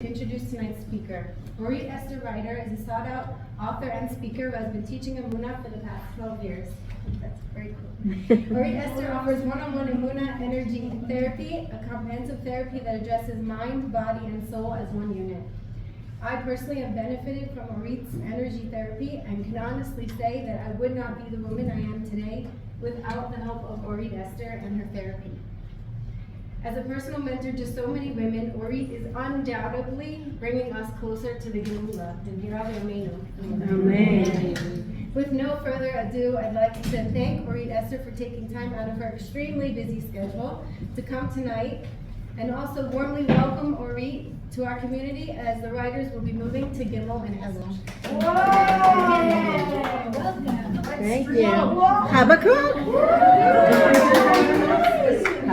Introduce tonight's speaker. Orit Esther Riter is a sought-out author and speaker who has been teaching Emuna for the past 12 years. That's very cool. Orit Esther offers one-on-one Emuna energy therapy, a comprehensive therapy that addresses mind, body, and soul as one unit. I personally have benefited from Orit's energy therapy and can honestly say that I would not be the woman I am today without the help of Orit Esther and her therapy. As a personal mentor to so many women, Orit is undoubtedly bringing us closer to the Emuna. And here are the Emuna. Amen. With no further ado, I'd like to thank Orit Esther for taking time out of her extremely busy schedule to come tonight, and also warmly welcome Orit to our community as the writers will be moving to Gimel and Elul. Welcome. Thank you.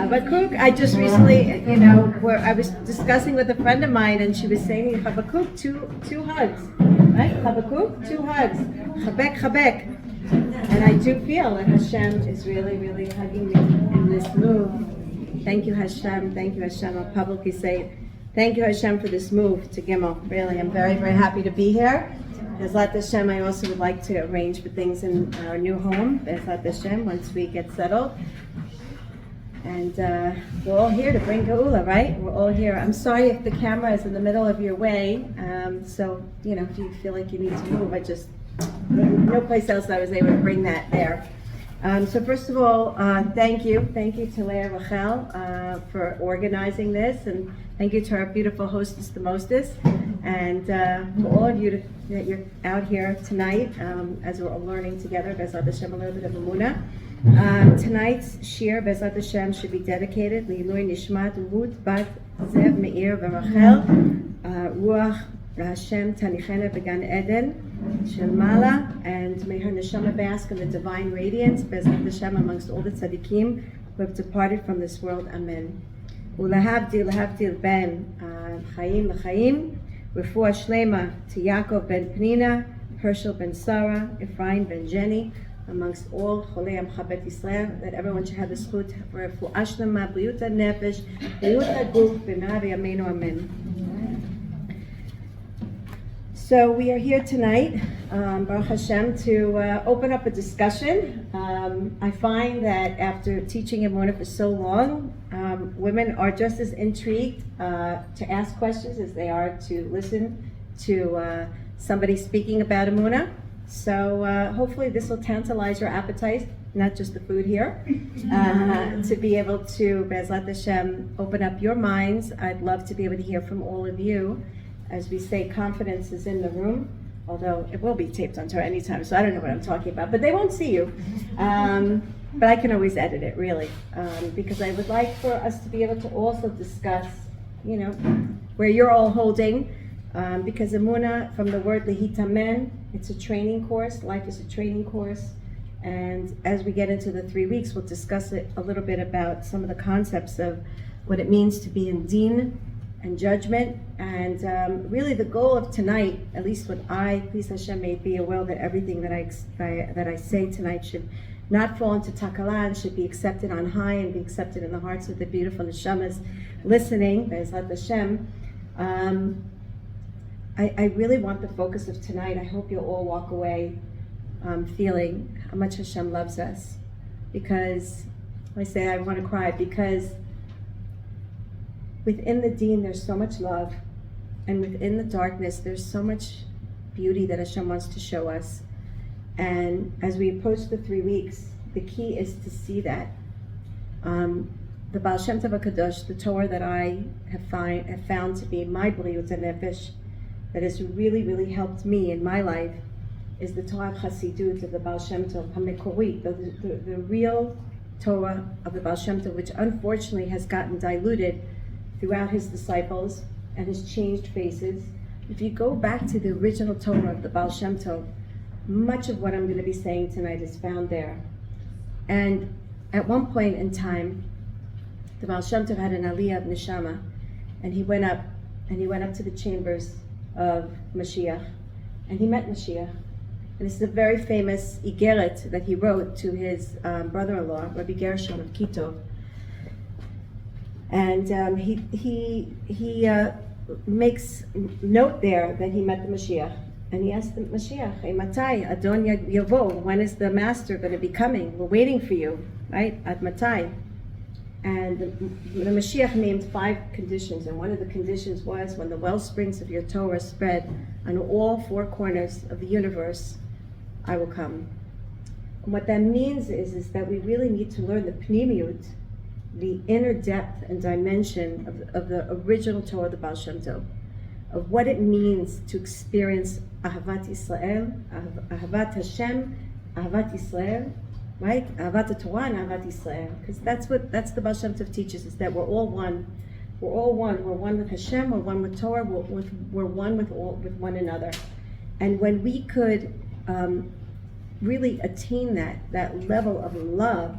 Habakkuk. I just recently, where I was discussing with a friend of mine, and she was saying Habakkuk, two hugs, right? Habakkuk, 2 hugs. Chabek, chabek. And I do feel that Hashem is really, really hugging me in this move. Thank you, Hashem. Thank you, Hashem. I'll publicly say it. Thank you, Hashem, for this move to Gimel. Really, I'm very, very happy to be here. Bezrat Hashem, I also would like to arrange for things in our new home, Bezrat Hashem, once we get settled. And we're all here to bring Geula, right? We're all here. I'm sorry if the camera is in the middle of your way. So, if you feel like you need to move, no place else I was able to bring that there. So first of all, thank you. Thank you to Leah Rachel for organizing this, and thank you to our beautiful hostess, the mostess, and for all of you that you're out here tonight as we're all learning together, Bezrat Hashem, a little bit of Emuna. Tonight's shir, Bezrat Hashem, should be dedicated Leilui Nishmat Ruth Bat Zev Meir V'Rachel Ruach Hashem Tanichena Began Eden Shel Mala, and may her neshama bask in the divine radiance, Bezrat Hashem, amongst all the tzaddikim who have departed from this world. Amen. Ulahavdil ben Chaim l'Chaim, Refuah Shlema to Yaakov ben Penina, Herschel ben Sarah, Ephraim ben Jenny, amongst all Cholei Amcha Bet Yisrael, that everyone should have the zchut for Refuah Shlema, B'riyut HaNefesh, B'riyut HaGuf, B'mehera B'yameinu. Amen. So we are here tonight, Baruch Hashem, to open up a discussion. I find that after teaching Emuna for so long, women are just as intrigued to ask questions as they are to listen to somebody speaking about Emuna. So hopefully this will tantalize your appetite, not just the food here, to be able to, Bezrat Hashem, open up your minds. I'd love to be able to hear from all of you. As we say, confidence is in the room, although it will be taped onto any time, so I don't know what I'm talking about, but they won't see you. But I can always edit it, really, because I would like for us to be able to also discuss, where you're all holding, because Emuna, from the word lehitamen, it's a training course. Life is a training course, and as we get into the 3 weeks, we'll discuss it a little bit about some of the concepts of what it means to be in din and judgment, and really the goal of tonight, at least what please Hashem, may be aware that everything that I say tonight should not fall into takala and should be accepted on high and be accepted in the hearts of the beautiful neshamas listening, Bezrat Hashem. I really want the focus of tonight. I hope you'll all walk away feeling how much Hashem loves us, because I say I want to cry, because within the deen, there's so much love, and within the darkness, there's so much beauty that Hashem wants to show us. And as we approach the 3 weeks, the key is to see that. The Baal Shem Tov HaKadosh, the Torah that I have found to be my B'riyut HaNefesh, that has really, really helped me in my life, is the Torah of Chassidut of the Baal Shem Tov, HaMekori, the real Torah of the Baal Shem Tov, which unfortunately has gotten diluted throughout his disciples and has changed faces. If you go back to the original Torah of the Baal Shem Tov, much of what I'm going to be saying tonight is found there. And at one point in time, the Baal Shem Tov had an aliyah of neshama, and he went up to the chambers of Mashiach, and he met Mashiach. And this is a very famous igeret that he wrote to his brother-in-law, Rabbi Gershon of Kitov. And he makes note there that he met the Mashiach. And he asked the Mashiach, "Hey, Matai, Adon Yavo, when is the master going to be coming? We're waiting for you, right? At Matai." And the Mashiach named 5 conditions, and one of the conditions was, when the well springs of your Torah spread on all 4 corners of the universe, I will come. And what that means is that we really need to learn the pnimiut, the inner depth and dimension of the original Torah, the Baal Shem Tov, of what it means to experience Ahavat Yisrael, Ahavat Hashem, Ahavat Yisrael, right? Ahavat Torah and Ahavat Yisrael. Because that's the Baal Shem Tov teaches, is that we're all one. We're all one. We're one with Hashem, we're one with Torah, we're one with one another. And when we could really attain that level of love,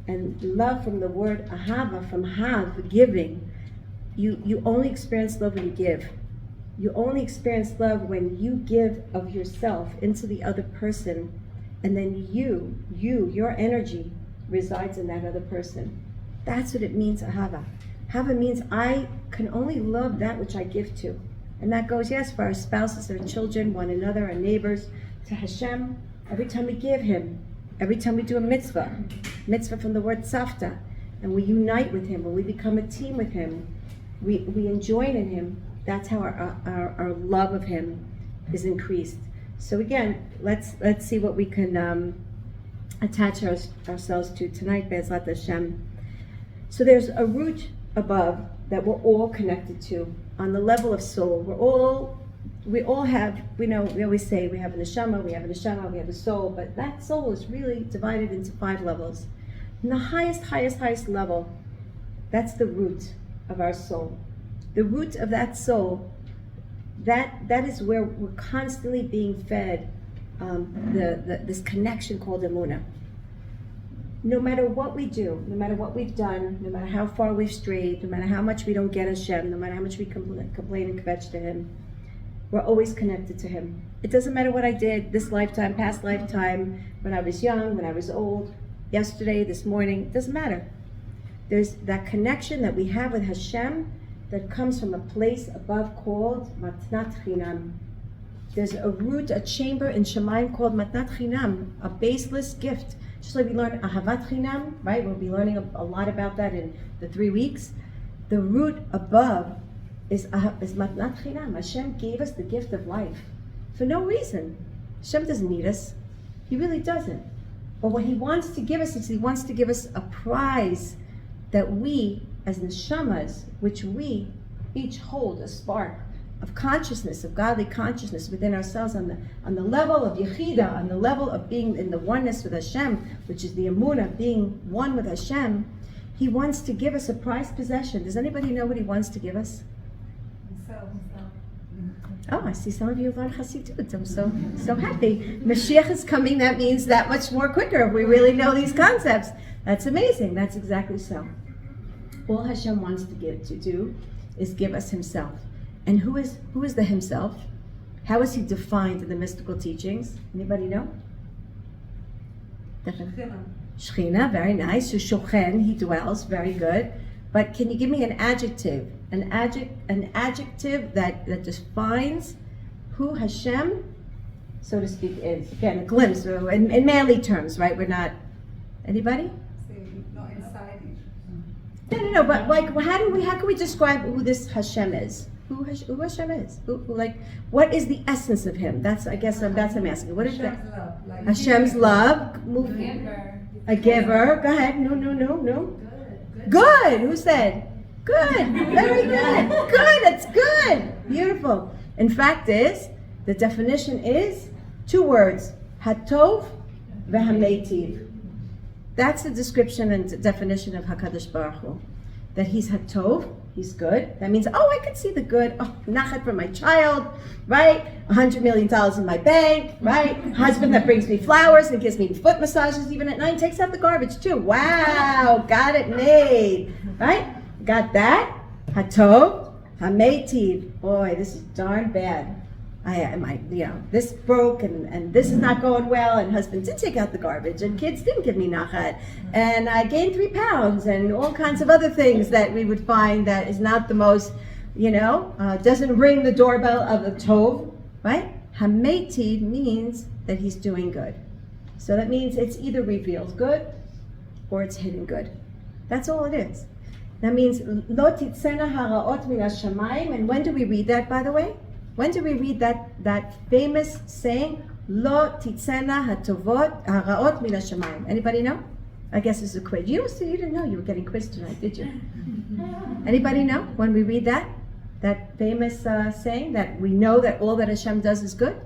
and love from the word ahava, from hav, giving, you only experience love when you give. You only experience love when you give of yourself into the other person, and then your energy resides in that other person. That's what it means, ahava. Ahava means I can only love that which I give to. And that goes, yes, for our spouses, our children, one another, our neighbors, to Hashem. Every time we give Him, every time we do a mitzvah from the word tzavta, and we unite with Him, when we become a team with Him, we join in Him, that's how our love of Him is increased. So again, let's see what we can attach ourselves to tonight, Be'ezrat Hashem. So there's a root above that we're all connected to on the level of soul. We all have, we always say we have a neshama, we have a soul, but that soul is really divided into 5 levels. And the highest level, that's the root of our soul. The root of that soul, that is where we're constantly being fed this connection called Emuna. No matter what we do, no matter what we've done, no matter how far we've strayed, no matter how much we don't get Hashem, no matter how much we complain and kvetch to Him, we're always connected to Him. It doesn't matter what I did this lifetime, past lifetime, when I was young, when I was old, yesterday, this morning, it doesn't matter. There's that connection that we have with Hashem that comes from a place above called Matnat Chinam. There's a root, a chamber in Shemaim called Matnat Chinam, a baseless gift. Just like we learn Ahavat Chinam, right? We'll be learning a lot about that in the 3 weeks. The root above is Matnat Chinam. Hashem gave us the gift of life for no reason. Hashem doesn't need us. He really doesn't. But what He wants to give us is He wants to give us a prize that we, as neshamas, which we each hold a spark of consciousness, of godly consciousness within ourselves on the level of Yechida, on the level of being in the oneness with Hashem, which is the Emuna, being one with Hashem. He wants to give us a prized possession. Does anybody know what He wants to give us? Oh, I see some of you learn Hasidut. I'm so happy. Mashiach is coming. That means that much more quicker if we really know these concepts. That's amazing. That's exactly so. All Hashem wants to do is give us Himself. And who is the Himself? How is He defined in the mystical teachings? Anybody know? Shechina, very nice. So Shochen, He dwells, very good. But can you give me an adjective? An adjective that defines who Hashem, so to speak, is. Again, a glimpse, in manly terms, right? We're not, anybody? Not inside. No, but like, how can we describe who this Hashem is? Who Hashem is? What is the essence of Him? That's I'm asking. What is that? Love, like Hashem's love. A giver. Go ahead. No. Good. Who said? Good. Very good. Good. That's good. Beautiful. In fact, the definition is 2 words: Hatov v'Hameitiv. That's the description and definition of Hakadosh Baruch Hu. That He's Hatov. He's good. That means, I can see the good. Nachat for my child, right? $100 million in my bank, right? Husband that brings me flowers and gives me foot massages even at night, takes out the garbage too. Wow, got it made, right? Got that? Hatov, Hameitiv. Boy, this is darn bad. This broke and this is not going well, and husband did take out the garbage and kids didn't give me nachat, and I gained 3 pounds and all kinds of other things that we would find that is not the most doesn't ring the doorbell of the Tov, right? Hametiv means that he's doing good. So that means it's either revealed good or it's hidden good. That's all it is. That means lo titzena haraot min hashamayim. And when do we read that, by the way? When do we read that famous saying, lo titzena haraot min hashamayim? Anybody know? I guess it's a quiz. You didn't know you were getting quiz tonight, did you? Anybody know when we read that famous saying that we know that all that Hashem does is good?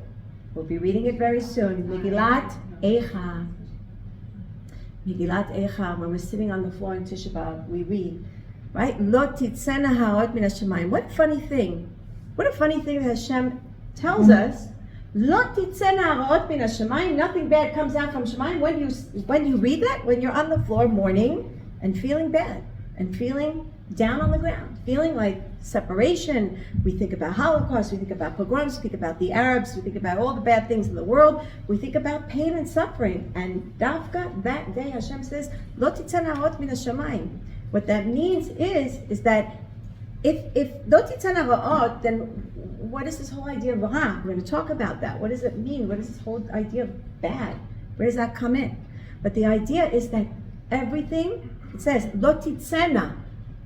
We'll be reading it very soon. Megillat Eicha. Megillat Eicha. When we're sitting on the floor in Tisha B'Av, we read, right? Lo titzena haraot min hashamayim. What a funny thing. What a funny thing that Hashem tells us. Lo titzena haraot min hashamayim. Nothing bad comes out from Shemayim. When you read that, when you're on the floor mourning and feeling bad and feeling down on the ground, feeling like separation. We think about Holocaust, we think about pogroms, we think about the Arabs, we think about all the bad things in the world, we think about pain and suffering. And Dafka, that day Hashem says, Lo titzena haraot min hashamayim. What that means is that if Lo titzena haraot, then what is this whole idea of ra? We're going to talk about that. What does it mean? What is this whole idea of bad? Where does that come in? But the idea is that everything, it says, Lo titzena.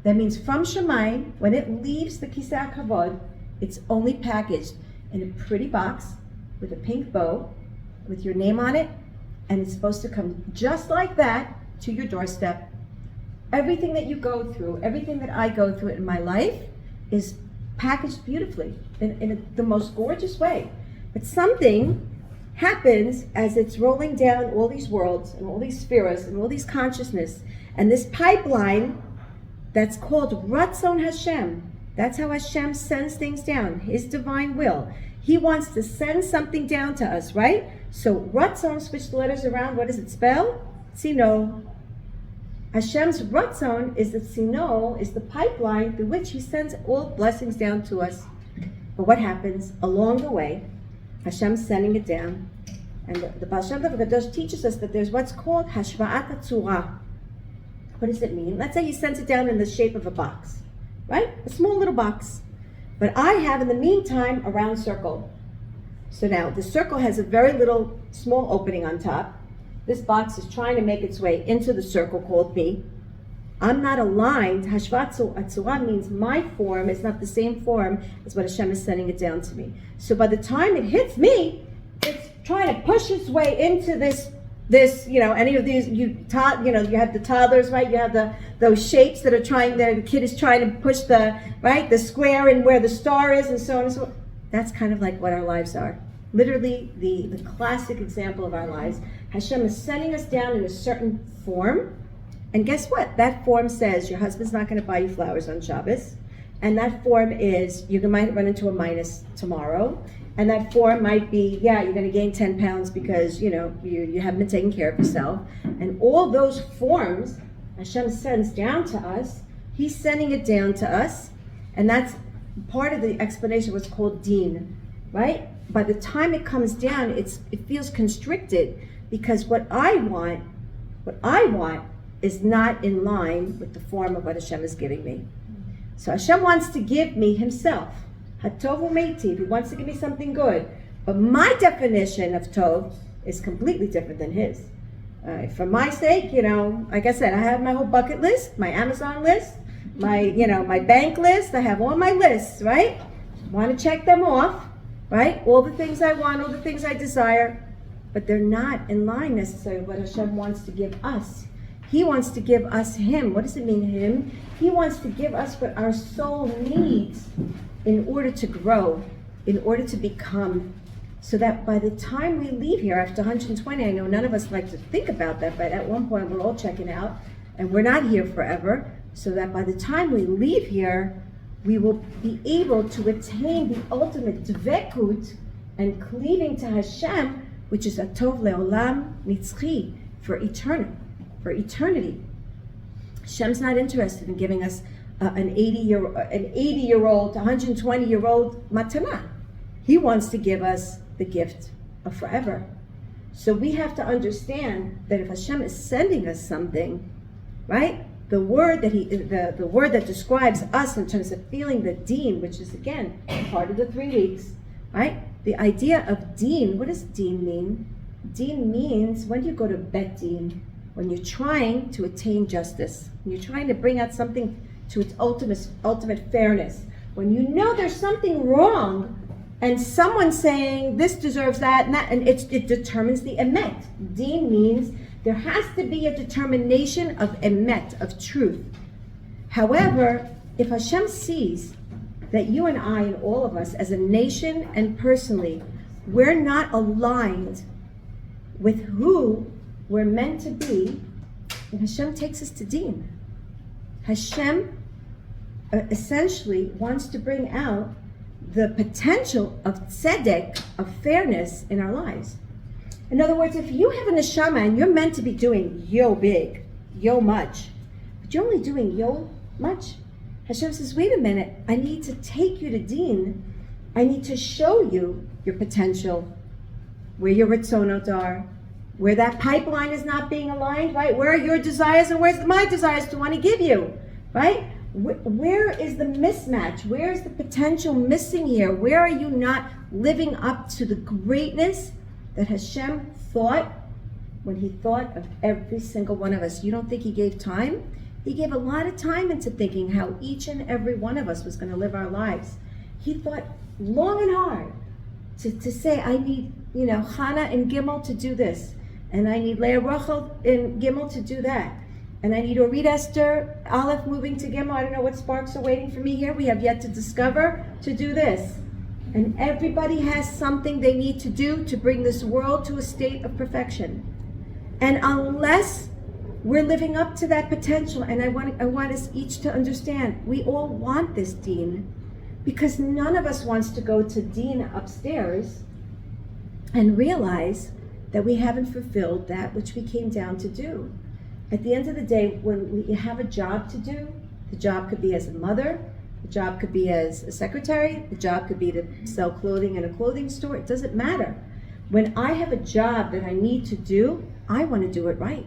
That means from Shemayim, when it leaves the Kisei HaKavod, it's only packaged in a pretty box with a pink bow, with your name on it, and it's supposed to come just like that to your doorstep. Everything that you go through, everything that I go through in my life is packaged beautifully, in the most gorgeous way. But something happens as it's rolling down all these worlds, and all these spheres, and all these consciousness, and this pipeline that's called Ratzon Hashem. That's how Hashem sends things down, His divine will. He wants to send something down to us, right? So Ratzon, switch the letters around, what does it spell? Tzino. Hashem's Ratzon is the Tzino, is the pipeline through which He sends all blessings down to us. But what happens along the way? Hashem's sending it down. And the Baal Shem Tov HaKadosh teaches us that there's what's called Hashva'at HaTzura. What does it mean? Let's say He sends it down in the shape of a box, right? A small little box. But I have, in the meantime, a round circle. So now, the circle has a very little, small opening on top. This box is trying to make its way into the circle called me. I'm not aligned. Hashvat Atzura means my form is not the same form as what Hashem is sending it down to me. So by the time it hits me, it's trying to push its way into this, any of these, you have the toddlers, right? You have those shapes that are the kid is trying to push the square and where the star is and so on and so on. That's kind of like what our lives are. Literally the classic example of our lives. Hashem is sending us down in a certain form. And guess what? That form says your husband's not going to buy you flowers on Shabbos. And that form is you might run into a minus tomorrow. And that form might be, you're going to gain 10 pounds because, you haven't been taking care of yourself. And all those forms Hashem sends down to us. He's sending it down to us. And that's part of the explanation of what's called Deen, right? By the time it comes down, it feels constricted because what I want is not in line with the form of what Hashem is giving me. So Hashem wants to give me Himself. Hatov u'meitiv, He wants to give me something good. But my definition of Tov is completely different than His. For my sake, like I said, I have my whole bucket list, my Amazon list, my bank list. I have all my lists, right? Want to check them off, right? All the things I want, all the things I desire. But they're not in line necessarily with what Hashem wants to give us. He wants to give us Him. What does it mean, Him? He wants to give us what our soul needs in order to grow, in order to become, so that by the time we leave here after 120, I know none of us like to think about that, but at one point we're all checking out, and we're not here forever, so that by the time we leave here, we will be able to attain the ultimate dvekut and cleaving to Hashem, which is a tov leolam nitzchi, for eternity. Hashem's not interested in giving us an 80-year-old, 120-year-old matana. He wants to give us the gift of forever. So we have to understand that if Hashem is sending us something, right? the word that describes us in terms of feeling the deen, which is again part of the 3 weeks, right? The idea of deen, what does deen mean? Deen means, when do you go to bet deen? When you're trying to attain justice, when you're trying to bring out something to its ultimate fairness, when you know there's something wrong, and someone's saying this deserves that and that, and it determines the emet. Deen means there has to be a determination of emet, of truth. However, if Hashem sees that you and I and all of us as a nation and personally, we're not aligned with who we're meant to be, and Hashem takes us to deen. Hashem essentially wants to bring out the potential of tzedek, of fairness in our lives. In other words, if you have a neshama and you're meant to be doing yo big, yo much, but you're only doing yo much, Hashem says, wait a minute, I need to take you to deen. I need to show you your potential, where your ritzonot are, where that pipeline is not being aligned, right? Where are your desires and where's my desires to want to give you, right? Where is the mismatch? Where is the potential missing here? Where are you not living up to the greatness that Hashem thought when he thought of every single one of us? You don't think he gave time? He gave a lot of time into thinking how each and every one of us was going to live our lives. He thought long and hard to say, I need, Chana and Gimel to do this, and I need Leah Rachel and Gimel to do that, and I need Orit Esther Aleph moving to Gimel. I don't know what sparks are waiting for me here. We have yet to discover to do this. And everybody has something they need to do to bring this world to a state of perfection. And unless we're living up to that potential, and I want us each to understand, we all want this deen, because none of us wants to go to deen upstairs and realize that we haven't fulfilled that which we came down to do. At the end of the day, when we have a job to do, the job could be as a mother, the job could be as a secretary, the job could be to sell clothing in a clothing store, it doesn't matter. When I have a job that I need to do, I want to do it right.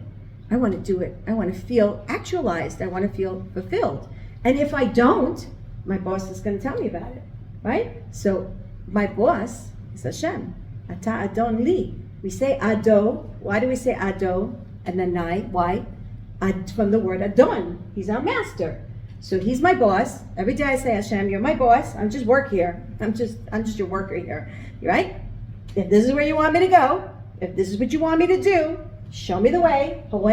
I want to do it. I want to feel actualized. I want to feel fulfilled. And if I don't, my boss is going to tell me about it, right? So my boss is Hashem. Ata Adon Li. We say Ado. Why do we say Ado and then Nai? Why? From the word Adon. He's our master. So he's my boss. Every day I say, Hashem, you're my boss. I'm just work here. I'm just your worker here, right? If this is where you want me to go, if this is what you want me to do, show me the way. Show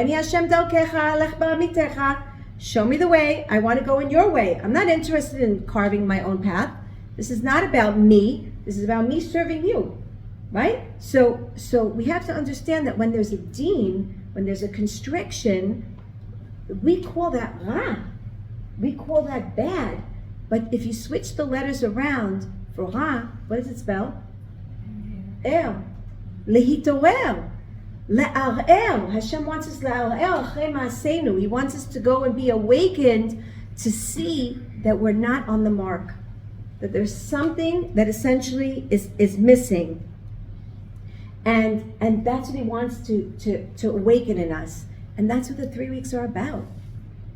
me the way. I want to go in your way. I'm not interested in carving my own path. This is not about me. This is about me serving you, right? So we have to understand that when there's a deen, when there's a constriction, we call that ra. We call that bad. But if you switch the letters around for ra, what does it spell? Er. Lehitorer. Le'arer. Hashem wants us le'arer achrei ma'aseinu. He wants us to go and be awakened to see that we're not on the mark. That there's something that essentially is missing. And that's what he wants to awaken in us. And that's what the 3 weeks are about.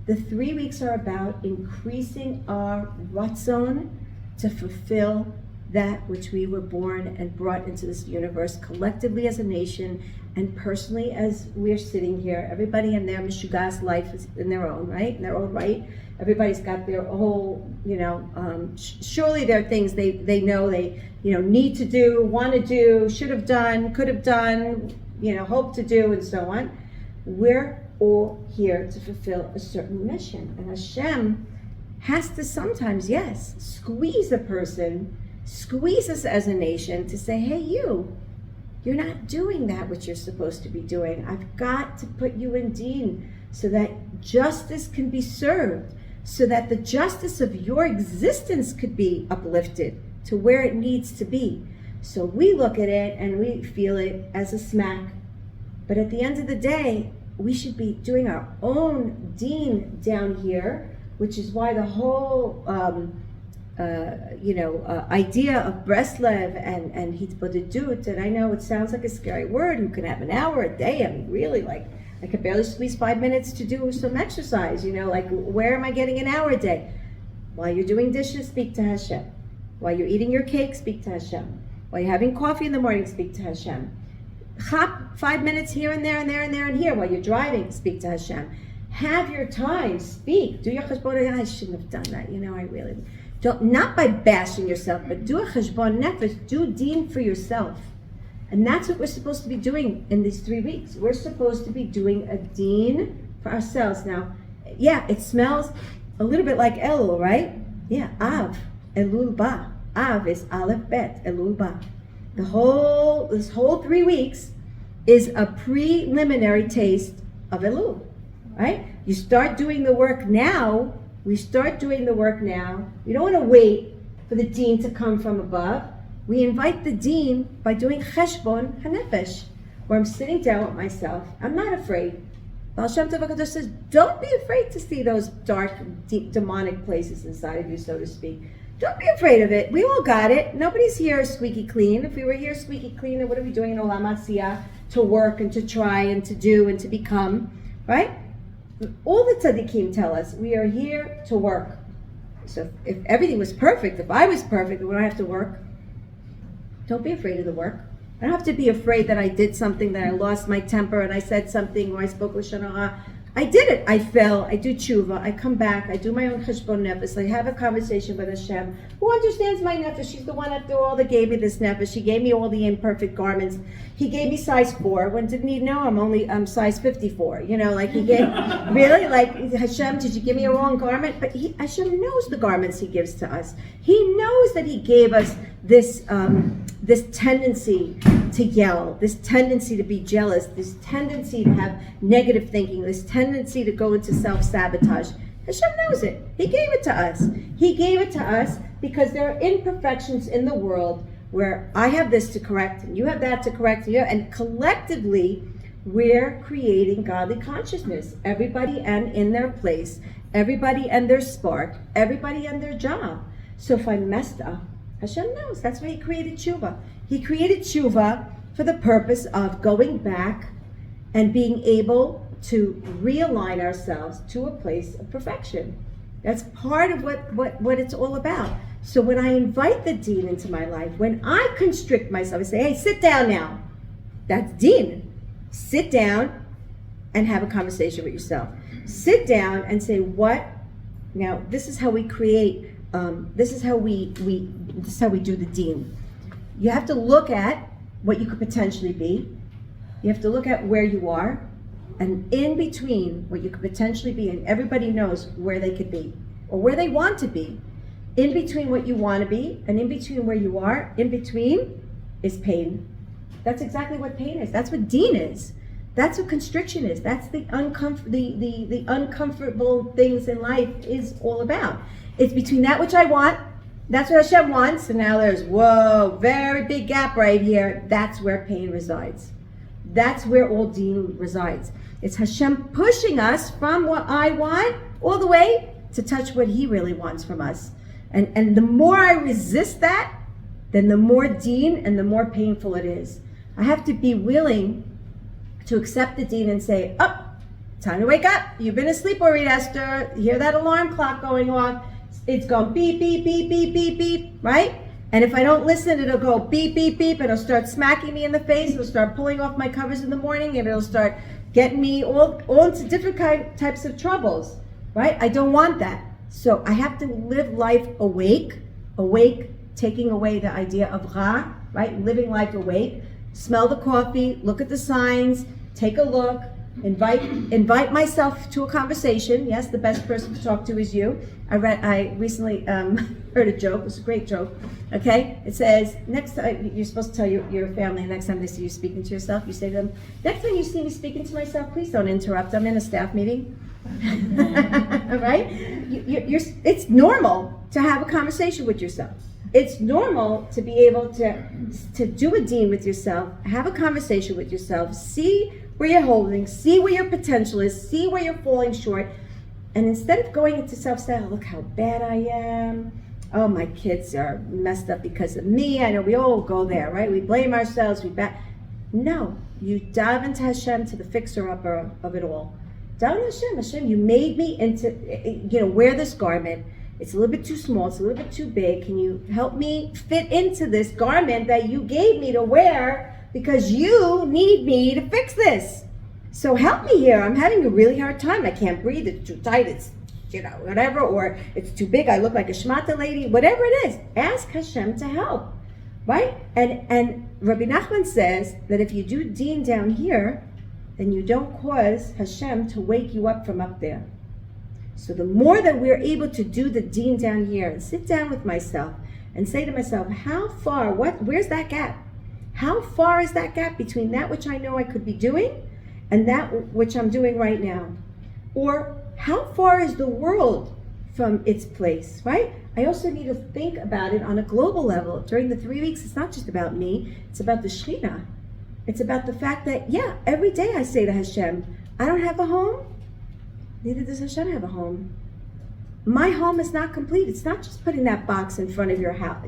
The 3 weeks are about increasing our ratzon to fulfill that which we were born and brought into this universe, collectively as a nation and personally as we're sitting here. Everybody in their mishugas life is in their own right, in their own right. Everybody's got their whole, surely there are things they know they, need to do, want to do, should have done, could have done, hope to do, and so on. We're all here to fulfill a certain mission. And Hashem has to sometimes, yes, squeeze us as a nation to say, hey, you're not doing that which you're supposed to be doing. I've got to put you in deen so that justice can be served, so that the justice of your existence could be uplifted to where it needs to be. So we look at it and we feel it as a smack. But at the end of the day, we should be doing our own deen down here, which is why the whole idea of Breslev and Hitbodedut, and I know it sounds like a scary word, who can have an hour a day, I mean really, like, I could barely squeeze 5 minutes to do some exercise, like where am I getting an hour a day? While you're doing dishes, speak to Hashem. While you're eating your cake, speak to Hashem. While you're having coffee in the morning, speak to Hashem. Hop 5 minutes here and there and there and there and here. While you're driving, speak to Hashem. Have your time, speak. Do your cheshbon. I shouldn't have done that. I really don't. Not by bashing yourself, but do a cheshbon nefesh. Do deen for yourself. And that's what we're supposed to be doing in these 3 weeks. We're supposed to be doing a deen for ourselves. Now, yeah, it smells a little bit like Elul, right? Yeah, Av, Elul Ba. Av is Aleph Bet, Elul Ba. This whole 3 weeks is a preliminary taste of Elul, right? You start doing the work now. We start doing the work now. We don't want to wait for the deen to come from above. We invite the deen by doing cheshbon hanefesh, where I'm sitting down with myself. I'm not afraid. Baal Shem Tov HaKadosh says, don't be afraid to see those dark, deep, demonic places inside of you, so to speak. Don't be afraid of it. We all got it. Nobody's here squeaky clean. If we were here squeaky clean, then what are we doing in Olam Asiyah? To work and to try and to do and to become, right? All the tzaddikim tell us we are here to work. So if everything was perfect, if I was perfect, then we don't have to work. Don't be afraid of the work. I don't have to be afraid that I did something, that I lost my temper and I said something or I spoke Lashon Hara. I did it. I fell. I do tshuva. I come back. I do my own cheshbon nefesh. I have a conversation with Hashem, who understands my nefesh. She's the one after all that gave me this nefesh. She gave me all the imperfect garments. He gave me size 4. When didn't he know I'm size 54? He gave really Hashem. Did you give me a wrong garment? But Hashem knows the garments He gives to us. He knows that He gave us this tendency to yell, this tendency to be jealous, this tendency to have negative thinking, this tendency to go into self-sabotage. Hashem knows it. He gave it to us. He gave it to us because there are imperfections in the world where I have this to correct and you have that to correct, and collectively we're creating godly consciousness. Everybody and in their place, everybody and their spark, everybody and their job. So if I messed up, Hashem knows. That's why He created tshuva. He created tshuva for the purpose of going back and being able to realign ourselves to a place of perfection. That's part of what it's all about. So when I invite the deen into my life, when I constrict myself and say, hey, sit down now, that's deen. Sit down and have a conversation with yourself. Sit down and say, what? Now, this is how we create, this is how we do the deen. You have to look at what you could potentially be. You have to look at where you are, and in between what you could potentially be, and everybody knows where they could be or where they want to be. In between what you want to be and in between where you are, in between is pain. That's exactly what pain is. That's what deen is. That's what constriction is. That's the uncomfortable things in life is all about. It's between that which I want. That's what Hashem wants, and now there's, whoa, very big gap right here. That's where pain resides. That's where all deen resides. It's Hashem pushing us from what I want all the way to touch what He really wants from us. And the more I resist that, then the more deen and the more painful it is. I have to be willing to accept the deen and say, time to wake up. You've been asleep, Orit Esther. You hear that alarm clock going off. It's going beep, beep, beep, beep, beep, beep, right? And if I don't listen, it'll go beep, beep, beep, and it'll start smacking me in the face. It'll start pulling off my covers in the morning, and it'll start getting me all into different types of troubles, right? I don't want that. So I have to live life awake, taking away the idea of ra, right? Living life awake. Smell the coffee, look at the signs, take a look, invite myself to a conversation. Yes, the best person to talk to is you. I recently heard a joke. It was a great joke. Okay, it says next time you're supposed to tell your family. Next time they see you speaking to yourself, you say to them, "Next time you see me speaking to myself, please don't interrupt. I'm in a staff meeting." Right? It's normal to have a conversation with yourself. It's normal to be able to do a deen with yourself, have a conversation with yourself, see where you're holding, see where your potential is, see where you're falling short. And instead of going into self-study, look how bad I am. Oh, my kids are messed up because of me. I know we all go there, right? We blame ourselves. No, You daven to Hashem, to the fixer-upper of it all. Daven Hashem, Hashem, you made me into, wear this garment. It's a little bit too small, it's a little bit too big. Can you help me fit into this garment that you gave me to wear because you need me to fix this? So help me here. I'm having a really hard time. I can't breathe. It's too tight. It's, whatever. Or it's too big. I look like a shmata lady. Whatever it is, ask Hashem to help, right? And Rabbi Nachman says that if you do deen down here, then you don't cause Hashem to wake you up from up there. So the more that we're able to do the deen down here and sit down with myself and say to myself, how far, where's that gap? How far is that gap between that which I know I could be doing and that which I'm doing right now? Or how far is the world from its place, right? I also need to think about it on a global level. During the 3 weeks, it's not just about me, it's about the Shekhinah. It's about the fact that, every day I say to Hashem, I don't have a home, neither does Hashem have a home. My home is not complete. It's not just putting that box in front of your house,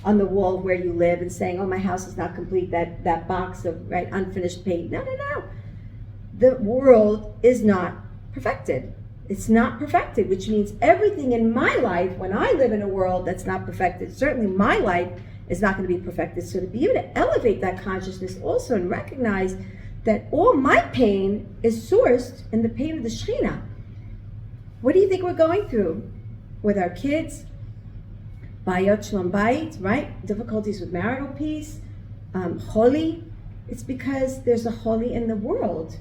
on the wall where you live and saying, oh, my house is not complete, that box of unfinished paint. No. The world is not perfected. It's not perfected, which means everything in my life, when I live in a world that's not perfected, certainly my life is not going to be perfected. So to be able to elevate that consciousness also and recognize that all my pain is sourced in the pain of the Shekhinah. What do you think we're going through with our kids? Bayot shalom bayit, right? Difficulties with marital peace, holy. It's because there's a holy in the world.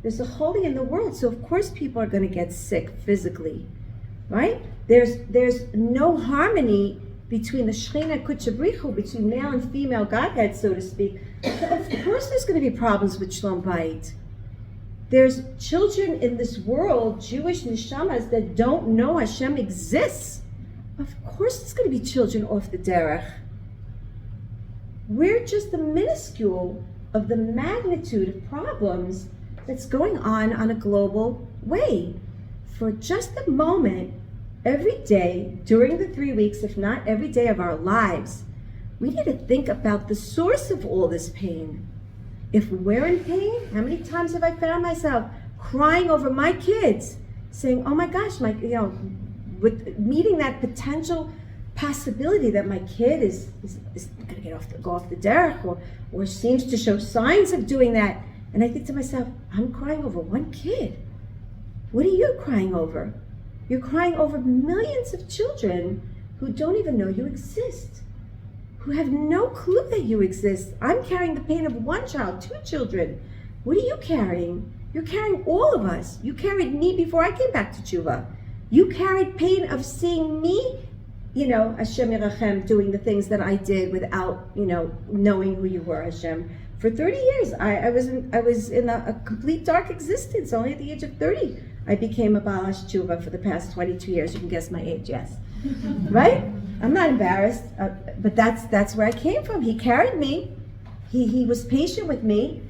There's a holy in the world, so of course people are going to get sick physically, right? There's no harmony between the Shekhinah Kutchabrichu, between male and female Godhead, so to speak. Of course there's going to be problems with Shalom Bayit. There's children in this world, Jewish neshamas, that don't know Hashem exists. Of course there's going to be children off the derech. We're just the minuscule of the magnitude of problems that's going on a global way. For just a moment, every day during the 3 weeks, if not every day of our lives, we need to think about the source of all this pain. If we're in pain, how many times have I found myself crying over my kids, saying, oh my gosh, with meeting that potential possibility that my kid is going to go off the derech or seems to show signs of doing that. And I think to myself, I'm crying over one kid. What are you crying over? You're crying over millions of children who don't even know you exist, who have no clue that you exist. I'm carrying the pain of one child, 2 children. What are you carrying? You're carrying all of us. You carried me before I came back to Tshuva. You carried pain of seeing me, Hashem Yerachem, doing the things that I did without, knowing who you were, Hashem. For 30 years, I was in a complete dark existence. Only at the age of 30, I became a Balash Tshuva for the past 22 years. You can guess my age, yes. Right? I'm not embarrassed, but that's where I came from. He carried me. He was patient with me.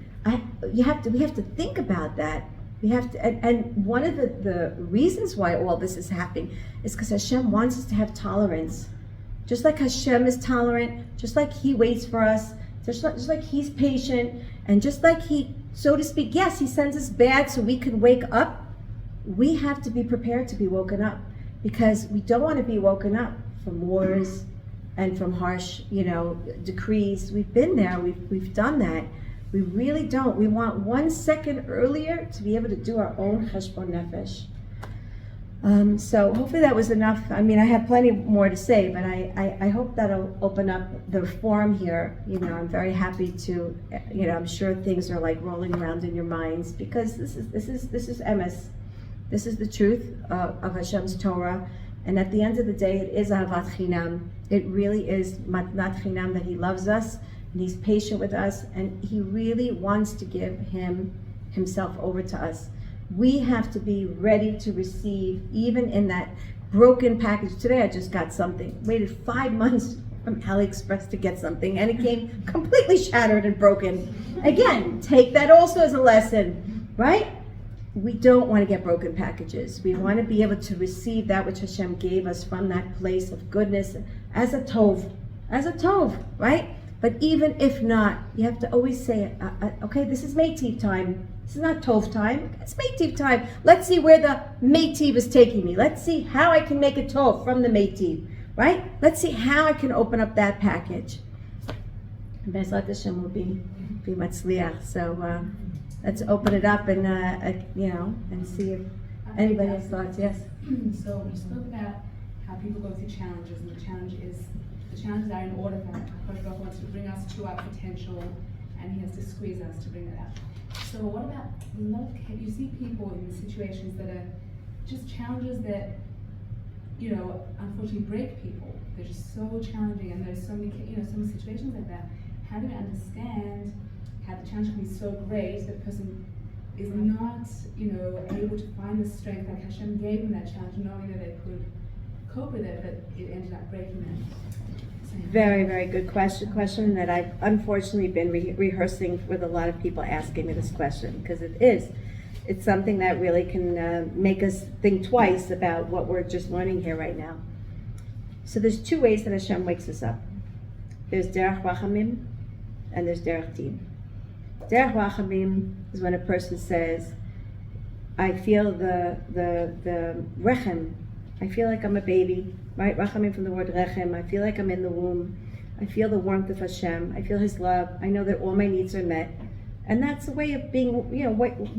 We have to think about that. We have to, and one of the reasons why all this is happening is because Hashem wants us to have tolerance. Just like Hashem is tolerant, just like He waits for us, just like He's patient, and just like He, so to speak, yes, He sends us bad so we can wake up. We have to be prepared to be woken up, because we don't want to be woken up from wars and from harsh, decrees. We've been there. We've done that. We really don't. We want 1 second earlier to be able to do our own cheshbon nefesh. So hopefully that was enough. I mean, I have plenty more to say, but I hope that'll open up the forum here. I'm very happy to, I'm sure things are like rolling around in your minds, because this is emes. This is the truth of Hashem's Torah. And at the end of the day, it is ahavat chinam. It really is matnat chinam, that He loves us and He's patient with us, and He really wants to give Himself over to us. We have to be ready to receive, even in that broken package. Today I just got something. Waited 5 months from AliExpress to get something, and it came completely shattered and broken. Again, take that also as a lesson, right? We don't want to get broken packages. We want to be able to receive that which Hashem gave us from that place of goodness as a tov, right? But even if not, you have to always say, okay, this is Metiv time. This is not Tov time. It's Metiv time. Let's see where the Metiv is taking me. Let's see how I can make a Tov from the Metiv, right? Let's see how I can open up that package. Bezrat Hashem will be matzliach. So let's open it up and and see if anybody has thoughts. Yes. So we spoke about how people go through challenges, and the challenges are in order for God wants to bring us to our potential, and He has to squeeze us to bring that out. So what about you see people in situations that are just challenges that unfortunately break people. They're just so challenging, and there's so many situations like that. How do we understand how the challenge can be so great that the person is not able to find the strength like Hashem gave them that challenge, knowing that they could cope with it, but it ended up breaking them. Very, very good question that I've unfortunately been rehearsing with a lot of people asking me this question, because it's something that really can make us think twice about what we're just learning here right now. So there's two ways that Hashem wakes us up. There's derech rachamim and there's derech din. Derech rachamim is when a person says, I feel the rechem, I feel like I'm a baby, right? Rachamim from the word rechem. I feel like I'm in the womb. I feel the warmth of Hashem. I feel His love. I know that all my needs are met. And that's a way of being,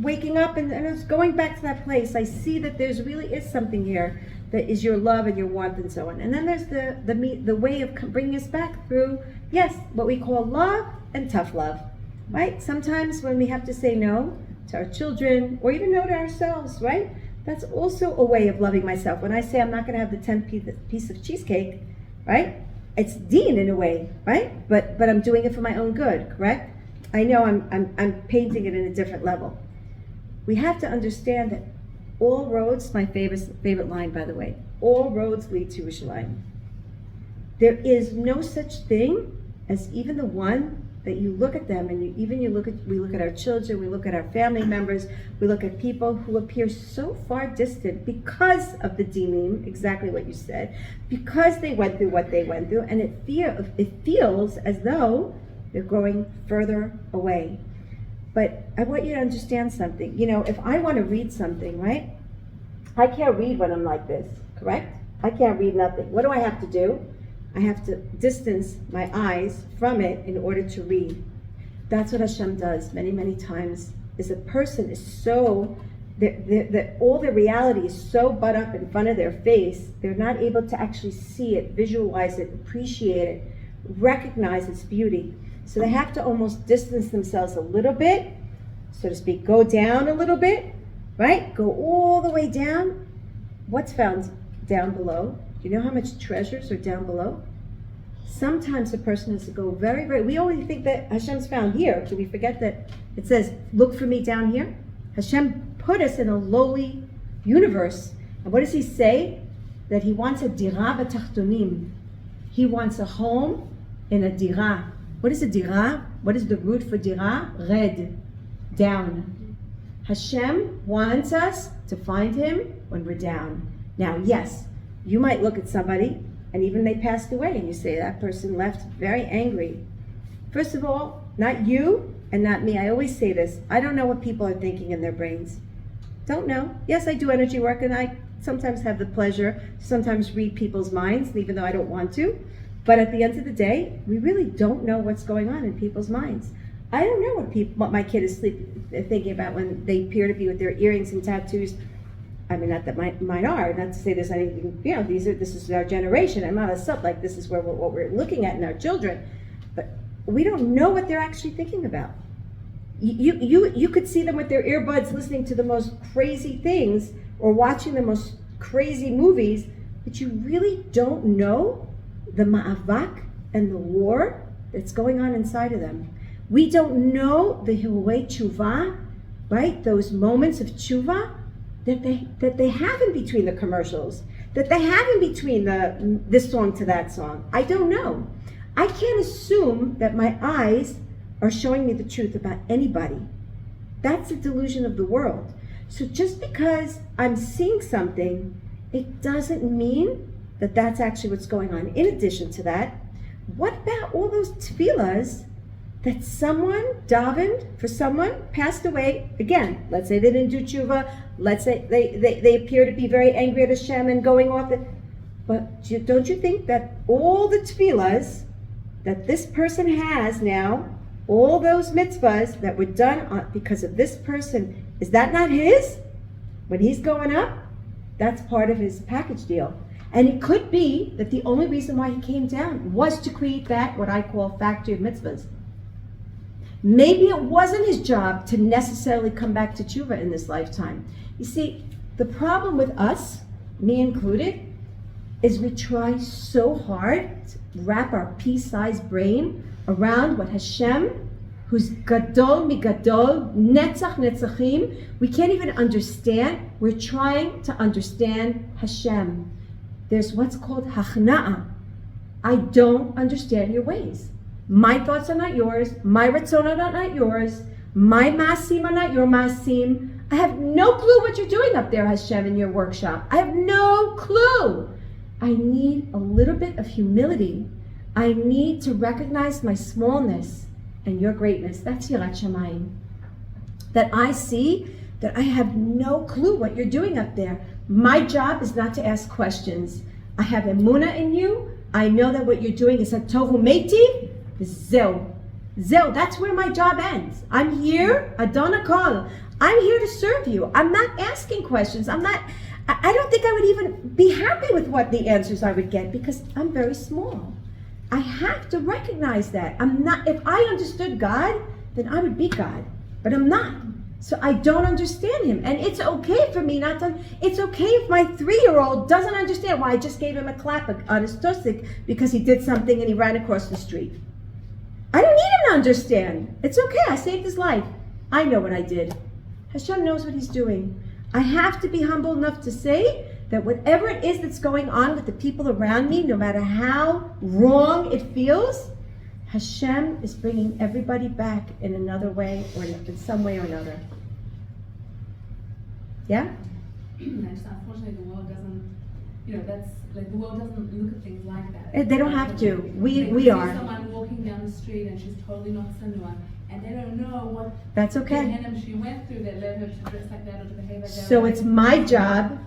waking up and it's going back to that place. I see that there's really is something here that is your love and your warmth and so on. And then there's the way of bringing us back through, yes, what we call love and tough love, right? Sometimes when we have to say no to our children or even no to ourselves, right? That's also a way of loving myself. When I say I'm not going to have the 10th piece of cheesecake, right? It's din in a way, right? But I'm doing it for my own good, correct? I know I'm painting it in a different level. We have to understand that all roads, my favorite line, by the way, all roads lead to Yerushalayim. There is no such thing as even the one that you look at them and we look at our children, we look at our family members, we look at people who appear so far distant because of the dinim, exactly what you said, because they went through what they went through, and it feels as though they're going further away. But I want you to understand something. If I want to read something, right? I can't read when I'm like this, correct? I can't read nothing. What do I have to do? I have to distance my eyes from it in order to read. That's what Hashem does many, many times. Is a person is so, all their reality is so butt up in front of their face, they're not able to actually see it, visualize it, appreciate it, recognize its beauty. So they have to almost distance themselves a little bit, so to speak, go down a little bit, right? Go all the way down. What's found down below? Do you know how much treasures are down below? Sometimes a person has to go very, very, we only think that Hashem's found here. Do we forget that it says, look for me down here? Hashem put us in a lowly universe. And what does He say? That He wants a dira b'tachtonim. He wants a home in a dira. What is a dira? What is the root for dira? Red, down. Hashem wants us to find Him when we're down. Now, yes, you might look at somebody and even they passed away and you say that person left very angry. First of all, not you and not me. I always say this. I don't know what people are thinking in their brains. Don't know. Yes, I do energy work and I sometimes have the pleasure to sometimes read people's minds, even though I don't want to. But at the end of the day, we really don't know what's going on in people's minds. I don't know what my kid is thinking about when they appear to be with their earrings and tattoos. I mean, not that mine are, not to say there's anything, this is our generation. I'm not a sub, like this is what we're looking at in our children. But we don't know what they're actually thinking about. You could see them with their earbuds listening to the most crazy things or watching the most crazy movies, but you really don't know the ma'avak and the war that's going on inside of them. We don't know the hilwei tshuva, right? Those moments of tshuva that they have in between the commercials, that they have in between this song to that song. I don't know. I can't assume that my eyes are showing me the truth about anybody. That's a delusion of the world. So just because I'm seeing something, it doesn't mean that that's actually what's going on. In addition to that, what about all those tefillahs that someone davened for someone, passed away? Again, let's say they didn't do tshuva, let's say they appear to be very angry at Hashem and going off it. But don't you think that all the tefillahs that this person has now, all those mitzvahs that were done because of this person, is that not his? When he's going up, that's part of his package deal. And it could be that the only reason why he came down was to create that, what I call factory of mitzvahs. Maybe it wasn't his job to necessarily come back to tshuva in this lifetime. You see, the problem with us, me included, is we try so hard to wrap our pea-sized brain around what Hashem, who's gadol migadol, netzach netzachim, we can't even understand. We're trying to understand Hashem. There's what's called hachna'a. I don't understand your ways. My thoughts are not yours. My ratzon are not yours. My masim are not your masim. I have no clue what you're doing up there, Hashem, in your workshop. I have no clue. I need a little bit of humility. I need to recognize my smallness and your greatness. That's Yirat Shamayim. That I see that I have no clue what you're doing up there. My job is not to ask questions. I have Emuna in you. I know that what you're doing is Hatovu Meiti. Zeu. Zeu, that's where my job ends. I'm here, Adon Kol. I'm here to serve you. I'm not asking questions. I don't think I would even be happy with what the answers I would get because I'm very small. I have to recognize that. If I understood God, then I would be God. But I'm not. So I don't understand him. And it's okay for me not to. It's okay if my 3-year-old doesn't understand why I just gave him a clap on his tusik because he did something and he ran across the street. I don't need him to understand. It's okay. I saved his life. I know what I did. Hashem knows what he's doing. I have to be humble enough to say that whatever it is that's going on with the people around me, no matter how wrong it feels, Hashem is bringing everybody back in another way or in some way or another. Yeah? Unfortunately, the world doesn't, the world doesn't look at things like that. They don't have to. We are. Someone walking down the street and she's totally not sanua, and they don't know what That's okay. Gehenna she went through that led her to dress like that or to behave like that. So it's my job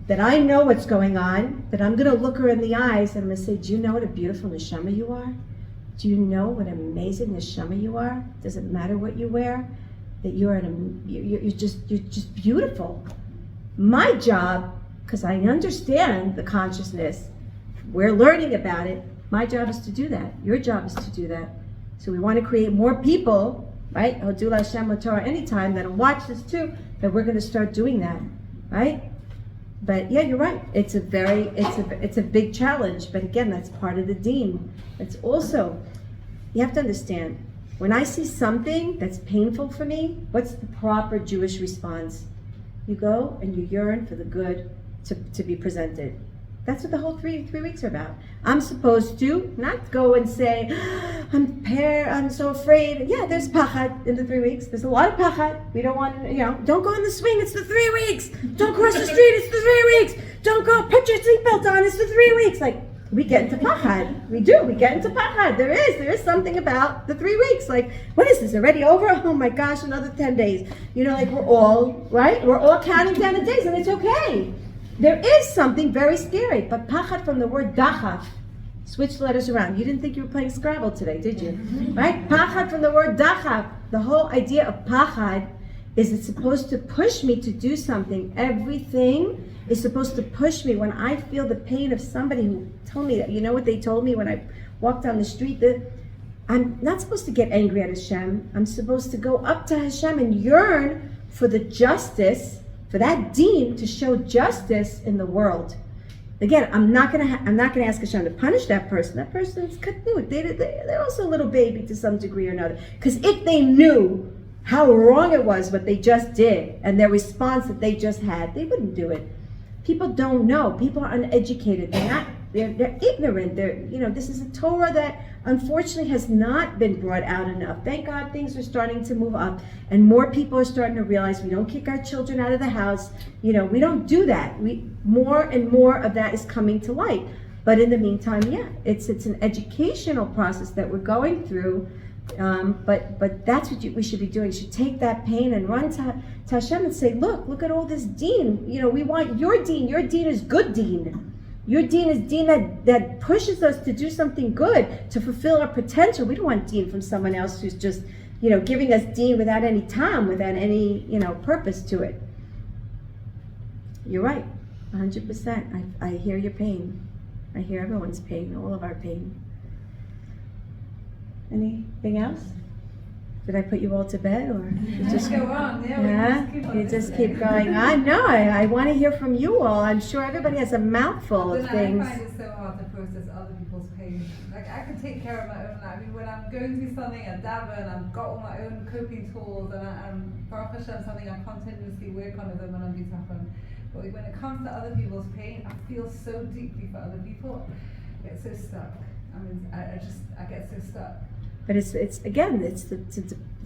that I know what's going on, that I'm going to look her in the eyes and I'm going to say, do you know what a beautiful neshama you are? Do you know what an amazing neshama you are? Doesn't matter what you wear, that you're just beautiful. My job, because I understand the consciousness, we're learning about it. My job is to do that. Your job is to do that. So we want to create more people, right? Hodul Hashem Torah anytime that'll watch this too. That we're going to start doing that, right? But yeah, you're right. It's a big challenge. But again, that's part of the deen. It's also, you have to understand, when I see something that's painful for me, what's the proper Jewish response? You go and you yearn for the good to be presented. That's what the whole three weeks are about. I'm supposed to not go and say, I'm so afraid. Yeah, there's pachad in the 3 weeks. There's a lot of pachad. We don't want, don't go on the swing, it's the 3 weeks. Don't cross the street, it's the 3 weeks. Don't go, put your seatbelt on, it's the 3 weeks. Like, we get into pachad. We get into pachad. There is something about the 3 weeks. Like, what is this, already over? Oh my gosh, another 10 days. Like we're all, right? We're all counting down the days and it's okay. There is something very scary, but pachad from the word dachaf. Switch the letters around. You didn't think you were playing Scrabble today, did you? Right? Pachad from the word dachaf. The whole idea of pachad is it's supposed to push me to do something. Everything is supposed to push me. When I feel the pain of somebody who told me that, you know what they told me when I walked down the street? That I'm not supposed to get angry at Hashem. I'm supposed to go up to Hashem and yearn for the justice, for that deen to show justice in the world. Again, I'm not gonna ask Hashem to punish that person. That person's katnut. They're also a little baby to some degree or another. Because if they knew how wrong it was what they just did and their response that they just had, they wouldn't do it. People don't know. People are uneducated. They're ignorant. This is a Torah that unfortunately has not been brought out enough. Thank God things are starting to move up and more people are starting to realize we don't kick our children out of the house. We don't do that. More and more of that is coming to light. But in the meantime, yeah, it's an educational process that we're going through. But that's what we should be doing. We should take that pain and run to Hashem and say, look at all this deen. We want your deen. Your deen is good deen. Your deen is deen that pushes us to do something good, to fulfill our potential. We don't want deen from someone else who's just, giving us deen without any time, without any, purpose to it. You're right, 100%. I hear your pain. I hear everyone's pain, all of our pain. Anything else? Did I put you all to bed, or you just go on? you just keep going on? No, I want to hear from you all. I'm sure everybody has a mouthful of things. I find it so hard to process other people's pain. Like, I can take care of my own life. I mean, when I'm going through something at daven, I've got all my own coping tools, and I'm Baruch Hashem, something I continuously work on them when I'm bitachon. But when it comes to other people's pain, I feel so deeply for other people. I get so stuck. I mean, I get so stuck. But it's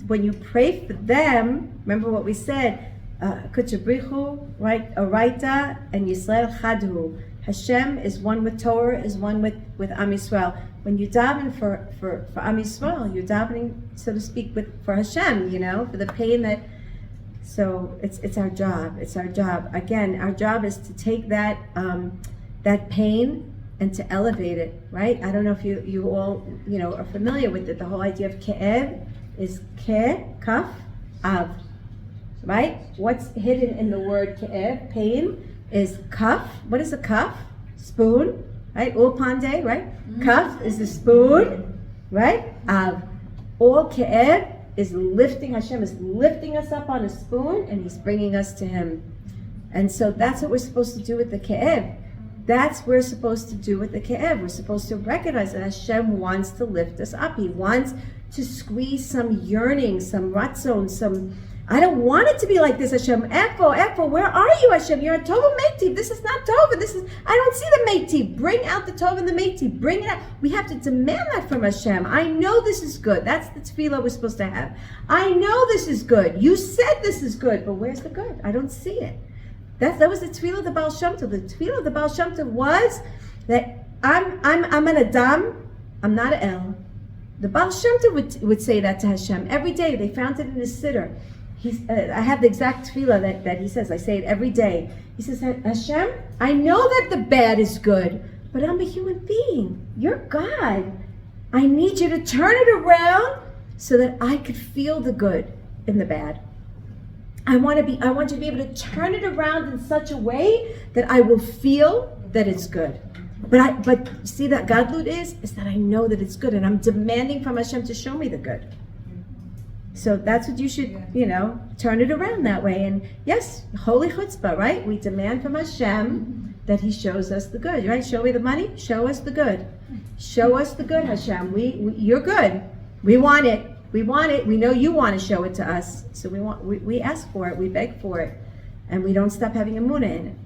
when you pray for them. Remember what we said, Kutchabrichu, right? Oraita and Yisrael Chadhu. Hashem is one with Torah, is one with Am Yisrael. When you daven for Am Yisrael, you're davening, so to speak, for Hashem. For the pain that. So it's our job. It's our job. Again, our job is to take that pain and to elevate it, right? I don't know if you all, are familiar with it. The whole idea of ke'ev is kaf, av, right? What's hidden in the word ke'ev, pain, is kaf. What is a kaf? Spoon, right? Ulpande, right? Kaf is the spoon, right? Av. All ke'ev is lifting, Hashem is lifting us up on a spoon, and He's bringing us to Him. And so that's what we're supposed to do with the ke'ev. That's what we're supposed to do with the ke'ev. We're supposed to recognize that Hashem wants to lift us up. He wants to squeeze some yearning, some ratzon, I don't want it to be like this, Hashem. Echo, where are you, Hashem? You're a Tova Meitiv. This is not Tova. I don't see the Meitiv. Bring out the Tova and the Meitiv. Bring it out. We have to demand that from Hashem. I know this is good. That's the tefillah we're supposed to have. I know this is good. You said this is good, but where's the good? I don't see it. That was the tefillah of the Baal Shem Tov. The tefillah of the Baal Shem Tov was that I'm an Adam, I'm not an El. The Baal Shem Tov would say that to Hashem every day. They found it in his siddur. I have the exact tefillah that he says. I say it every day. He says, Hashem, I know that the bad is good, but I'm a human being. You're God. I need you to turn it around so that I could feel the good in the bad. I want you to be able to turn it around in such a way that I will feel that it's good. But see, that Gadlut is that I know that it's good, and I'm demanding from Hashem to show me the good. So that's what you should, turn it around that way. And yes, holy chutzpah, right? We demand from Hashem that He shows us the good, right? Show me the money, show us the good. Show us the good, Hashem. You're good. We want it. We want it. We know you want to show it to us. So we ask for it. We beg for it. And we don't stop having Emuna in it.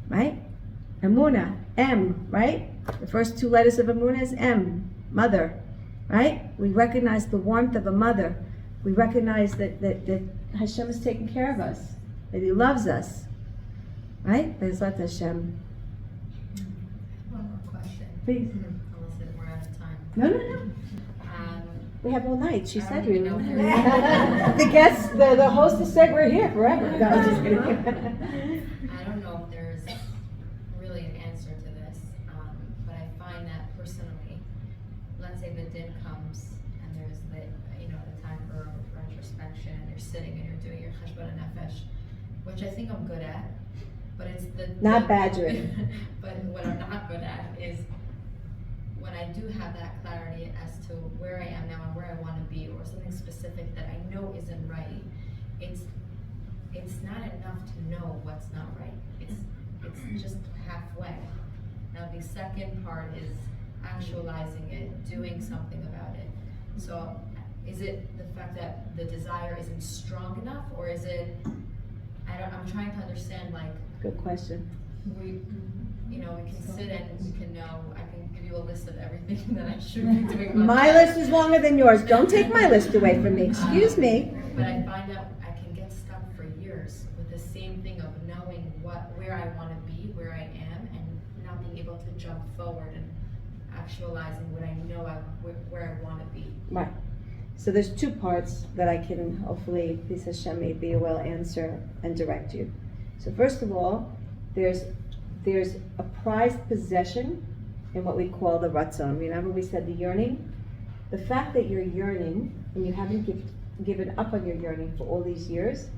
Right? Emuna. M. Right? The first two letters of Emuna is M. Mother. Right? We recognize the warmth of a mother. We recognize that Hashem is taking care of us. That He loves us. Right? Bezrat Hashem. One more question. Please. Unless we're out of time. No. We have all night. She said we know. The guest, the hostess said we're here forever. No, I'm just kidding. I don't know if there's really an answer to this, but I find that personally, let's say the din comes and there's the time for retrospection, and you're sitting and you're doing your cheshbon nefesh, which I think I'm good at, but it's not badgering. But what I'm not good at is when I do have that clarity as to where I am now and where I want to be, or something specific that I know isn't right, it's not enough to know what's not right. It's just halfway. Now the second part is actualizing it, doing something about it. So is it the fact that the desire isn't strong enough, or is it, I'm trying to understand, like, Good question. we can sit and we can know, I can give you a list of everything that I should be doing. My list is longer than yours. Don't take my list away from me. Excuse me. But I find out I can get stuck for years with the same thing of knowing where I want to be, where I am, and not being able to jump forward and actualizing what I know where I want to be. Right. So there's two parts that I can hopefully, please Hashem, maybe will answer and direct you. So first of all, there's a prized possession in what we call the ratzon. Remember we said the yearning? The fact that you're yearning and you haven't given up on your yearning for all these years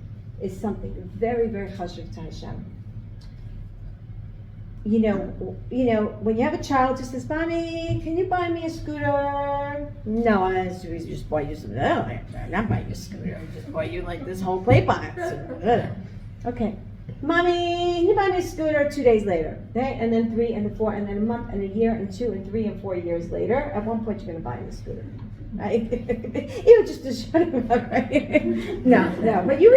is something very, very chashuv to Hashem. You know, when you have a child who says, "Mommy, can you buy me a scooter?" No, I just buy you some. No, I'm not buying you a scooter. I just buy you like this whole play box. Okay, Mommy, can you buy me a scooter? 2 days later, okay, and then 3, and then 4, and then a month, and a year, and 2, and 3, and 4 years later. At one point, you're going to buy me a scooter. Right? Even just to shut him up, right? No, but you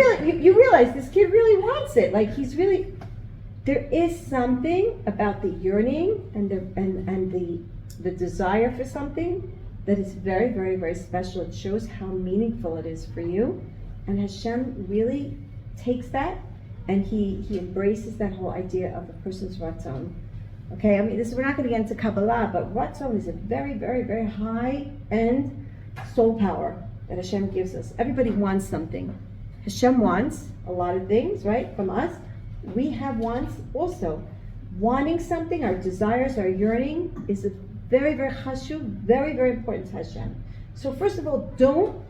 realize this kid really wants it. Like he's really. There is something about the yearning and the desire for something that is very, very, very special. It shows how meaningful it is for you, and Hashem really takes that and he embraces that whole idea of a person's ratzon. Okay, I mean, we're not going to get into Kabbalah, but ratzon is a very, very, very high end soul power that Hashem gives us. Everybody wants something. Hashem wants a lot of things, right, from us. We have wants also. Wanting something, our desires, our yearning is a very, very chashuv, very, very important to Hashem. So first of all, don't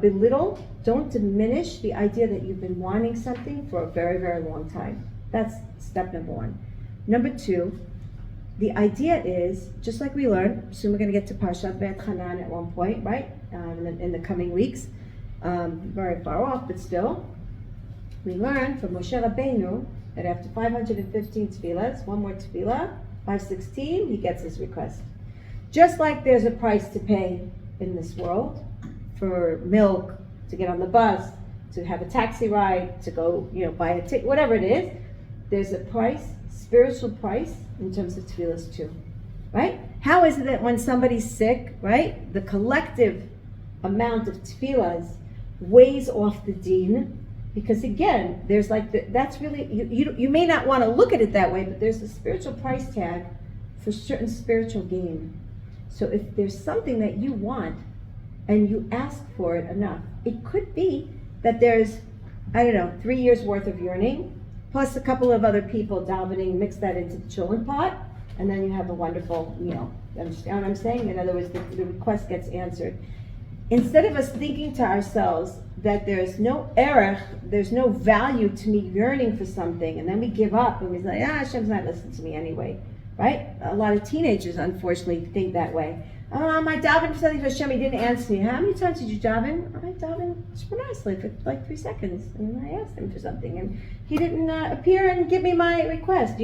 belittle, don't diminish the idea that you've been wanting something for a very, very long time. That's step number one. Number two, the idea is, just like we learned, soon we're going to get to Parshat Veit Hanan at one point, right, in the coming weeks, very far off, but still. We learned from Moshe Rabbeinu that after 515 tefillahs, one more tefillah, 516, he gets his request. Just like there's a price to pay in this world for milk, to get on the bus, to have a taxi ride, to go, buy a ticket, whatever it is, there's a price, spiritual price, in terms of tefillahs too, right? How is it that when somebody's sick, right, the collective amount of tefillahs weighs off the deen? Because again, there's that's really, you may not want to look at it that way, but there's a spiritual price tag for certain spiritual gain. So if there's something that you want and you ask for it enough, it could be that there's, 3 years worth of yearning, plus a couple of other people davening, mix that into the children pot, and then you have a wonderful meal. You understand what I'm saying? In other words, the request gets answered. Instead of us thinking to ourselves that there's no erech, there's no value to me yearning for something, and then we give up and we say, Hashem's not listening to me anyway, right? A lot of teenagers, unfortunately, think that way. I davened for something for Hashem, he didn't answer me. How many times did you daven? I davened nicely for like 3 seconds, and I asked him for something, and he didn't appear and give me my request,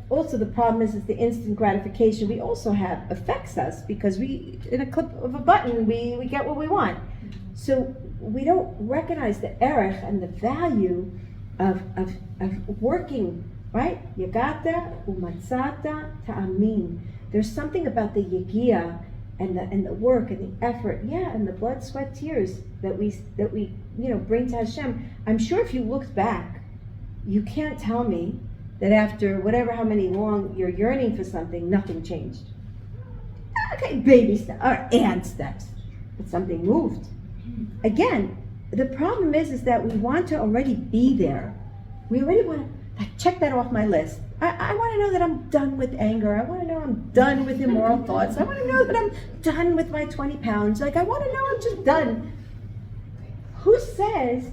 Also, the problem is the instant gratification we also have affects us, because we, in a click of a button, we get what we want. So we don't recognize the erech and the value of working, right? Yagata umatzata ta'amin. There's something about the yagia and the work and the effort, and the blood, sweat, tears that we bring to Hashem. I'm sure if you looked back, you can't tell me that after how many long you're yearning for something, nothing changed. Okay, baby steps, or ant steps, but something moved. Again, the problem is that we want to already be there. We already want to check that off my list. I want to know that I'm done with anger. I want to know I'm done with immoral thoughts. I want to know that I'm done with my 20 pounds. I want to know I'm just done. Who says,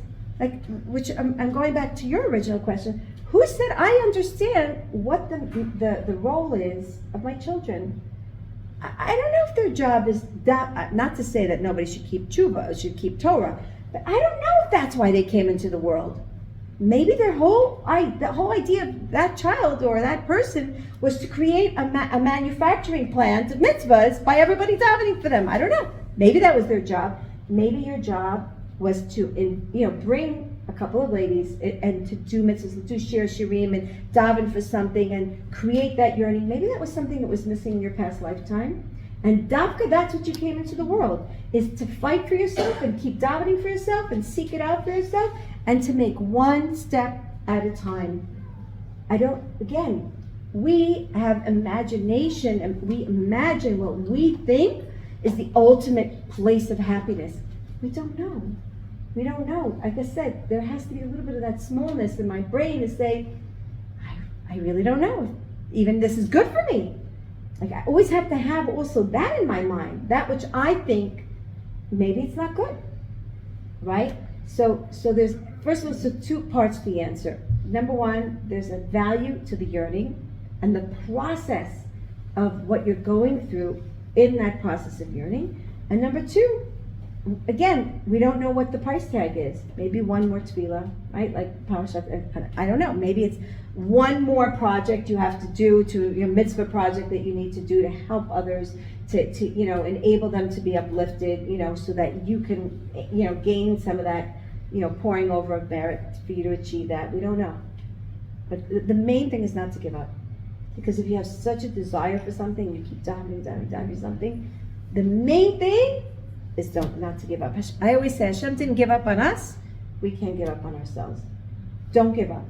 which I'm going back to your original question, who said I understand what the role is of my children? I don't know if their job is that, not to say that nobody should keep tshuva, should keep Torah, but I don't know if that's why they came into the world. Maybe the whole idea of that child or that person was to create a manufacturing plant of mitzvahs by everybody davening for them. I don't know. Maybe that was their job. Maybe your job was to bring a couple of ladies and to do mitzvahs, to do shir shirim and daven for something and create that yearning. Maybe that was something that was missing in your past lifetime. And davka, that's what you came into the world, is to fight for yourself and keep davening for yourself and seek it out for yourself and to make one step at a time. we have imagination and we imagine what we think is the ultimate place of happiness. We don't know. We don't know. Like I said, there has to be a little bit of that smallness in my brain to say, I really don't know. Even this is good for me. Like I always have to have also that in my mind, that which I think maybe it's not good, right? So there's, first of all, so two parts to the answer. Number one, there's a value to the yearning and the process of what you're going through in that process of yearning. And number two, again, we don't know what the price tag is. Maybe one more tefillah, right? Like Parashat, I don't know. Maybe it's one more project you have to do to your mitzvah project that you need to do to help others, to enable them to be uplifted, so that you can, gain some of that, pouring over of merit for you to achieve that. We don't know. But the main thing is not to give up. Because if you have such a desire for something, you keep diving something, the main thing is not to give up. I always say, Hashem didn't give up on us, we can't give up on ourselves. Don't give up.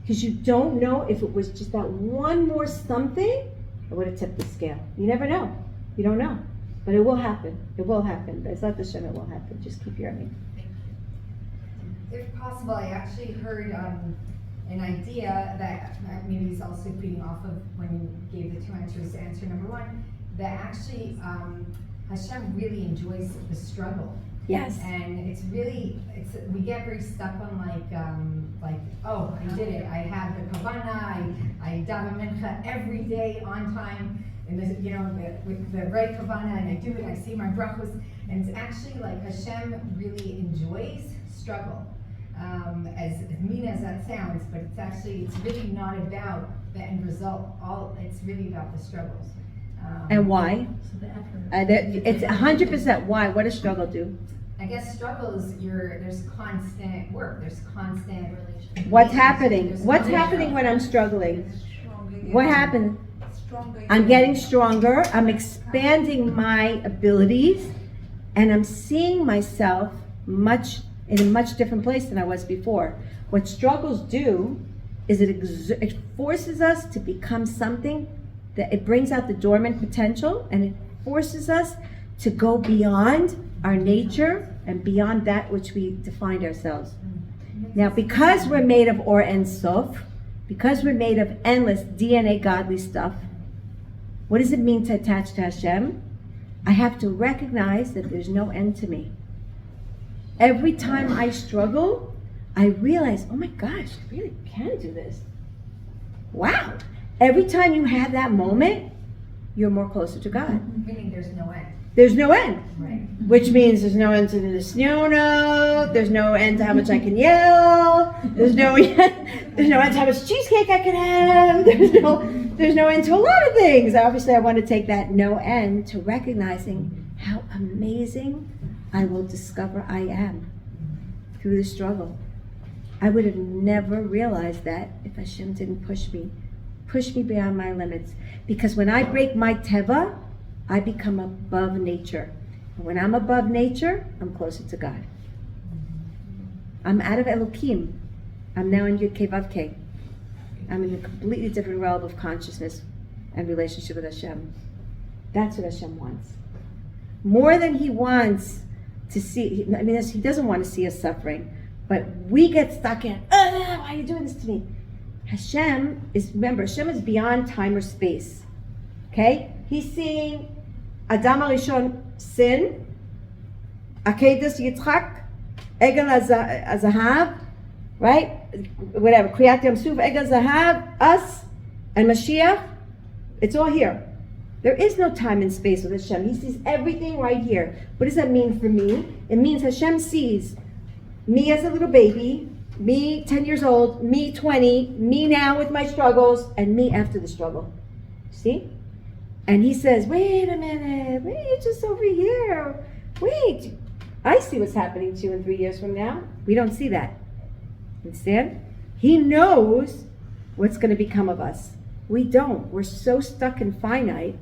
Because you don't know if it was just that one more something, it would have tipped the scale. You never know. You don't know. But it will happen. It will happen. B'ezrat Hashem, it will happen. Just keep yearning. If possible, I actually heard an idea that maybe is also feeding off of when you gave the two answers to answer number one, that actually Hashem really enjoys the struggle. Yes. And we get very stuck on like, oh, I did it. I have the kavanah. I daven mincha every day on time, and with the right kavanah, and I do it. I see my brachos, and it's actually like Hashem really enjoys struggle. As mean as that sounds, but it's really not about the end result. It's really about the struggles. And why? It's 100% why. What does struggle do? I guess struggle is there's constant work. There's constant. What's happening? What's happening when I'm struggling? What happened? I'm getting stronger. I'm expanding my abilities, and I'm seeing myself in a much different place than I was before. What struggles do is it forces us to become something that it brings out the dormant potential, and it forces us to go beyond our nature and beyond that which we defined ourselves. Now, because we're made of Or Ein Sof, because we're made of endless DNA godly stuff, what does it mean to attach to Hashem? I have to recognize that there's no end to me. Every time I struggle, I realize, oh my gosh, I really can do this. Wow. Every time you have that moment, you're more closer to God. Meaning there's no end. There's no end. Right. Which means there's no end to the snyono, there's no end to how much I can yell, there's no end to how much cheesecake I can have, there's no end to a lot of things. Obviously, I want to take that no end to recognizing how amazing I will discover I am through the struggle. I would have never realized that if Hashem didn't push me beyond my limits. Because when I break my teva, I become above nature. And when I'm above nature, I'm closer to God. I'm out of Elohim. I'm now in Yud Kei Vav Kei. I'm in a completely different realm of consciousness and relationship with Hashem. That's what Hashem wants. More than He wants to see, He doesn't want to see us suffering, but we get stuck in, why are you doing this to me? Hashem is beyond time or space. Okay? He's seeing Adam HaRishon sin, Akedas Yitzchak, Egel HaZahav, right? Whatever, Kriyat Yam Suf, Egel Zahav, us, and Mashiach. It's all here. There is no time and space with Hashem. He sees everything right here. What does that mean for me? It means Hashem sees me as a little baby, me 10 years old, me 20, me now with my struggles, and me after the struggle. See? And He says, wait a minute, wait, just over here. Wait, I see what's happening to you in 3 years from now. We don't see that. Understand? He knows what's going to become of us. We don't. We're so stuck and finite,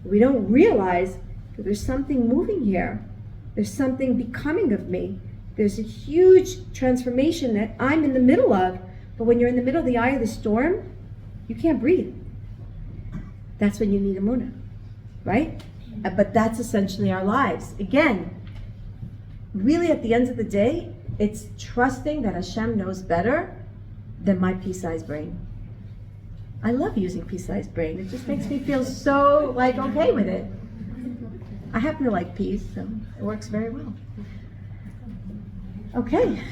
we don't realize that there's something moving here. There's something becoming of me. There's a huge transformation that I'm in the middle of. But when you're in the middle of the eye of the storm, you can't breathe. that's when you need Emuna, right? But that's essentially our lives. Again, really at the end of the day, it's trusting that Hashem knows better than my pea-sized brain. I love using pea-sized brain. It just makes me feel so okay with it. I happen to like peas, so it works very well. Okay,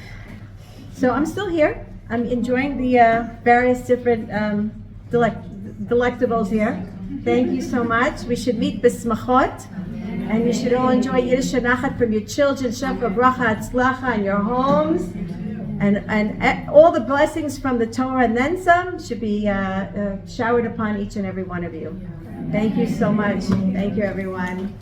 so I'm still here. I'm enjoying the various different delectables here. Thank you so much. We should meet b'smachot, and you should all enjoy Yiddish Nachat from your children, Shefa, Bracha, Hatzlacha, in your homes, and all the blessings from the Torah and then some should be showered upon each and every one of you. Thank you so much. Thank you, everyone.